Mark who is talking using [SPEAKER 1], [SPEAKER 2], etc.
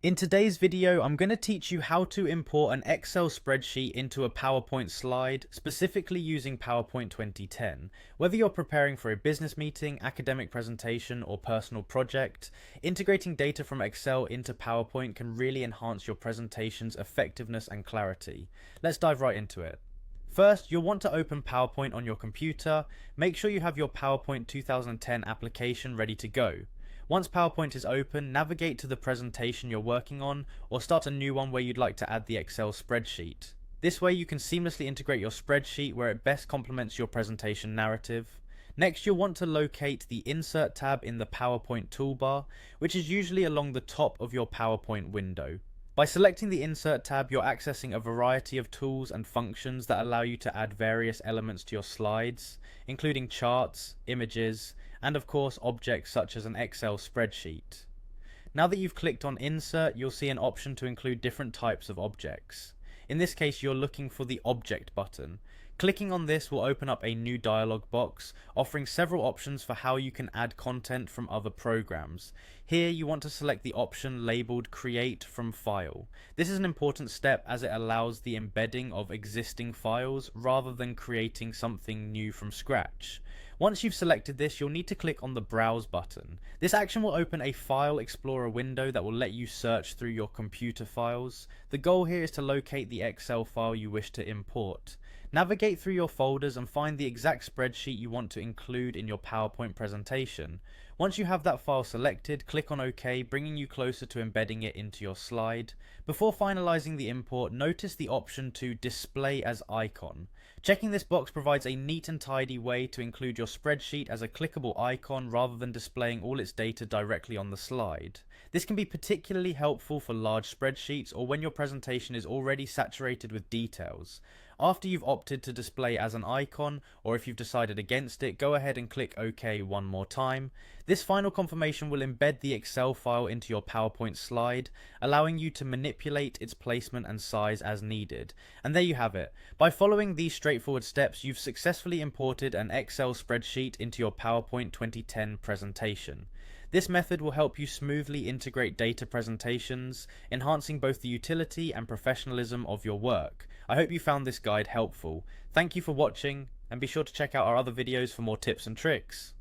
[SPEAKER 1] In today's video, I'm going to teach you how to import an Excel spreadsheet into a PowerPoint slide, specifically using PowerPoint 2010. Whether you're preparing for a business meeting, academic presentation, or personal project, integrating data from Excel into PowerPoint can really enhance your presentation's effectiveness and clarity. Let's dive right into it. First, you'll want to open PowerPoint on your computer. Make sure you have your PowerPoint 2010 application ready to go. Once PowerPoint is open, navigate to the presentation you're working on, or start a new one where you'd like to add the Excel spreadsheet. This way you can seamlessly integrate your spreadsheet where it best complements your presentation narrative. Next, you'll want to locate the Insert tab in the PowerPoint toolbar, which is usually along the top of your PowerPoint window. By selecting the Insert tab, you're accessing a variety of tools and functions that allow you to add various elements to your slides, including charts, images, and of course objects such as an Excel spreadsheet. Now that you've clicked on Insert, you'll see an option to include different types of objects. In this case, you're looking for the Object button. Clicking on this will open up a new dialog box, offering several options for how you can add content from other programs. Here you want to select the option labeled Create from File. This is an important step as it allows the embedding of existing files rather than creating something new from scratch. Once you've selected this, you'll need to click on the Browse button. This action will open a File Explorer window that will let you search through your computer files. The goal here is to locate the Excel file you wish to import. Navigate through your folders and find the exact spreadsheet you want to include in your PowerPoint presentation. Once you have that file selected, click on OK, bringing you closer to embedding it into your slide. Before finalizing the import, notice the option to Display as Icon. Checking this box provides a neat and tidy way to include your spreadsheet as a clickable icon rather than displaying all its data directly on the slide. This can be particularly helpful for large spreadsheets or when your presentation is already saturated with details. After you've opted to display as an icon, or if you've decided against it, go ahead and click OK one more time. This final confirmation will embed the Excel file into your PowerPoint slide, allowing you to manipulate its placement and size as needed. And there you have it. By following these straightforward steps, you've successfully imported an Excel spreadsheet into your PowerPoint 2010 presentation. This method will help you smoothly integrate data presentations, enhancing both the utility and professionalism of your work. I hope you found this guide helpful. Thank you for watching, and be sure to check out our other videos for more tips and tricks.